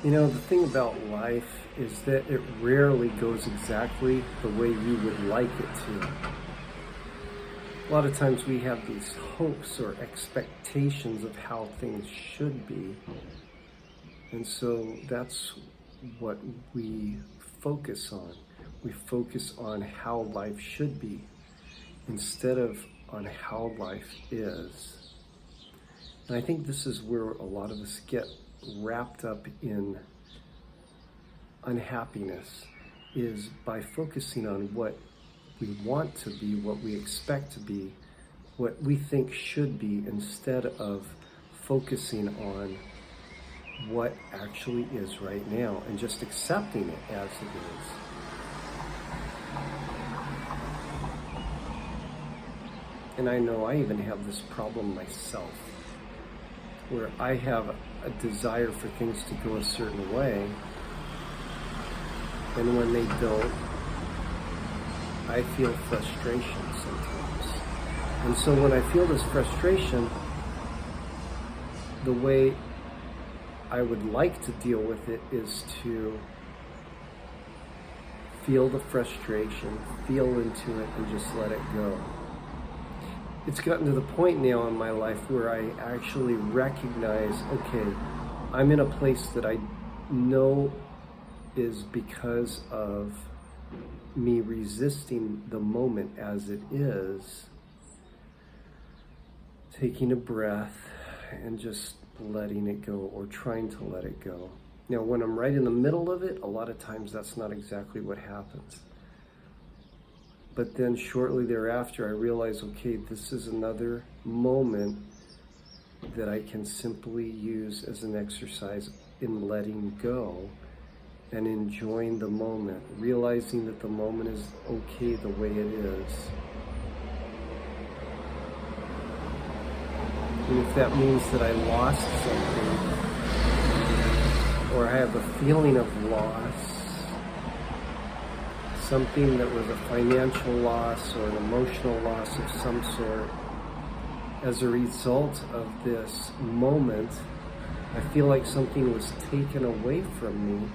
You know, the thing about life is that it rarely goes exactly the way you would like it to. A lot of times we have these hopes or expectations of how things should be. And so that's what we focus on. We focus on how life should be instead of on how life is. And I think this is where a lot of us get wrapped up in unhappiness, is by focusing on what we want to be, what we expect to be, what we think should be, instead of focusing on what actually is right now and just accepting it as it is. And I know I even have this problem myself, where I have a desire for things to go a certain way, and when they don't, I feel frustration sometimes. And so when I feel this frustration, the way I would like to deal with it is to feel the frustration, feel into it, and just let it go. It's gotten to the point now in my life where I actually recognize, okay, I'm in a place that I know is because of me resisting the moment as it is, taking a breath and just letting it go, or trying to let it go. Now, when I'm right in the middle of it, a lot of times that's not exactly what happens. But then shortly thereafter, I realize, okay, this is another moment that I can simply use as an exercise in letting go and enjoying the moment, realizing that the moment is okay the way it is. And if that means that I lost something, or I have a feeling of loss, something that was a financial loss or an emotional loss of some sort, as a result of this moment, I feel like something was taken away from me.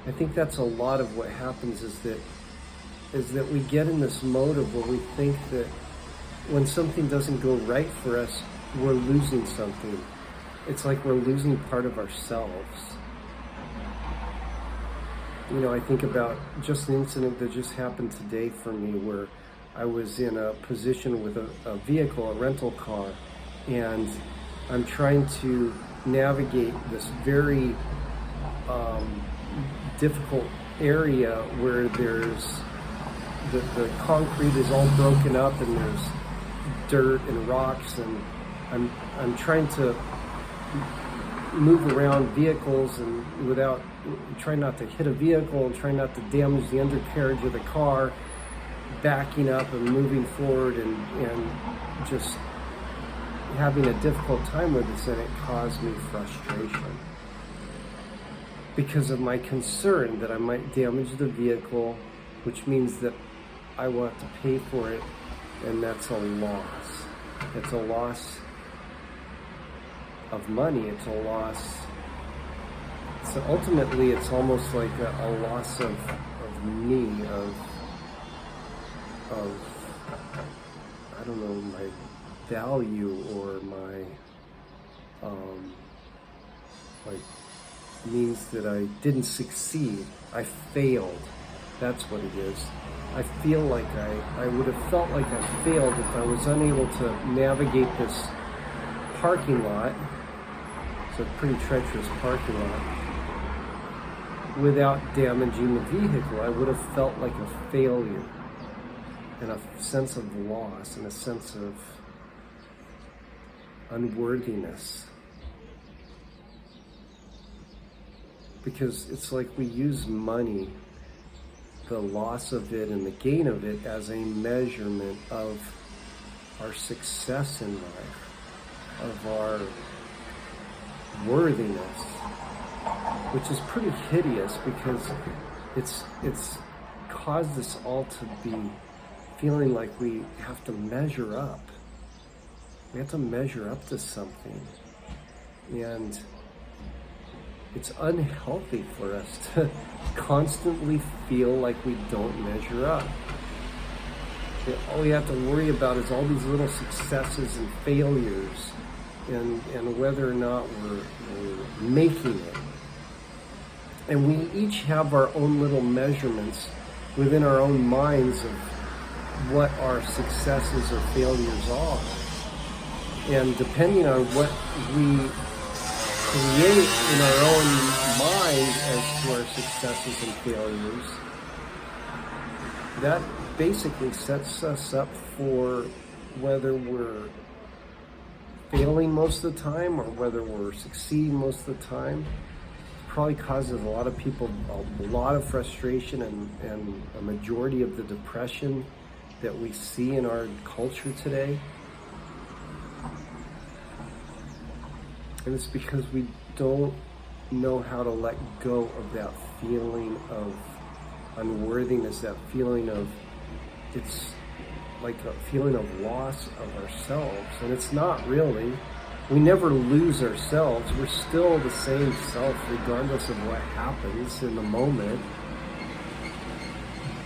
I think that's a lot of what happens, is that we get in this mode of where we think that when something doesn't go right for us, we're losing something. It's like we're losing part of ourselves. You know, I think about just an incident that just happened today for me, where I was in a position with a vehicle, a rental car, and I'm trying to navigate this very difficult area where there's the concrete is all broken up and there's dirt and rocks, and I'm trying to move around vehicles and without trying not to hit a vehicle and trying not to damage the undercarriage of the car, backing up and moving forward and just having a difficult time with this, and it caused me frustration because of my concern that I might damage the vehicle, which means that I will have to pay for it, and that's a loss. It's a loss of money. It's a loss. So ultimately, it's almost like a loss of me, of I don't know, my value, or my like, means that I didn't succeed. I failed. That's what it is. I feel like I would have felt like I failed if I was unable to navigate this parking lot. It's a pretty treacherous parking lot. Without damaging the vehicle, I would have felt like a failure, and a sense of loss, and a sense of unworthiness. Because it's like we use money, the loss of it and the gain of it, as a measurement of our success in life, of our worthiness, which is pretty hideous, because it's caused us all to be feeling like we have to measure up. We have to measure up to something. And it's unhealthy for us to constantly feel like we don't measure up. All we have to worry about is all these little successes and failures, and whether or not we're making it. And we each have our own little measurements within our own minds of what our successes or failures are. And depending on what we create in our own mind as to our successes and failures, that basically sets us up for whether we're failing most of the time or whether we're succeeding most of the time. It probably causes a lot of people a lot of frustration and a majority of the depression that we see in our culture today. And it's because we don't know how to let go of that feeling of unworthiness, that feeling of, it's like a feeling of loss of ourselves. And it's not really. We never lose ourselves. We're still the same self regardless of what happens in the moment.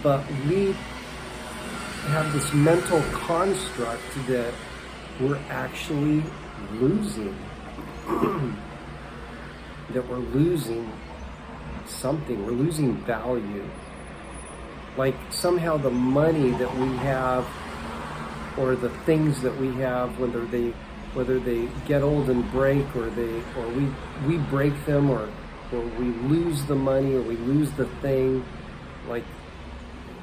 But we have this mental construct that we're actually losing. That we're losing something, we're losing value. Like somehow the money that we have or the things that we have, whether they get old and break or we break them or we lose the money or we lose the thing, like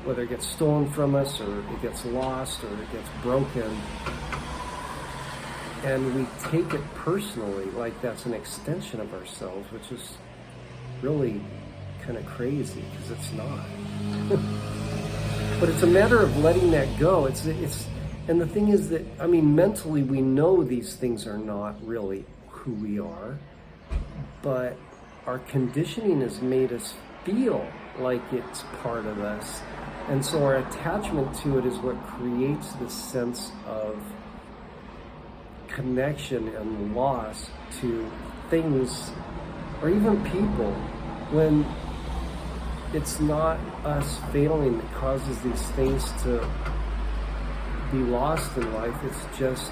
whether it gets stolen from us or it gets lost or it gets broken. And we take it personally, like that's an extension of ourselves, which is really kind of crazy because it's not. But it's a matter of letting that go. And the thing is that, I mean, mentally we know these things are not really who we are, but our conditioning has made us feel like it's part of us. And so our attachment to it is what creates this sense of connection and loss to things or even people, when it's not us failing that causes these things to be lost in life. It's just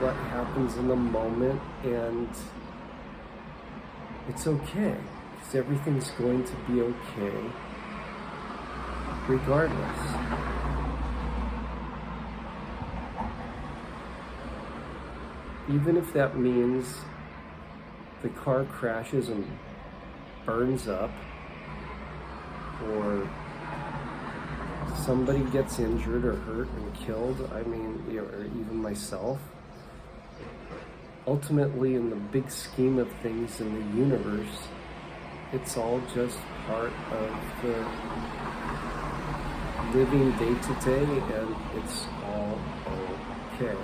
what happens in the moment, and it's okay because everything's going to be okay regardless. Even if that means the car crashes and burns up, or somebody gets injured or hurt and killed, I mean, or even myself. Ultimately, in the big scheme of things in the universe, it's all just part of the living day to day, and it's all okay.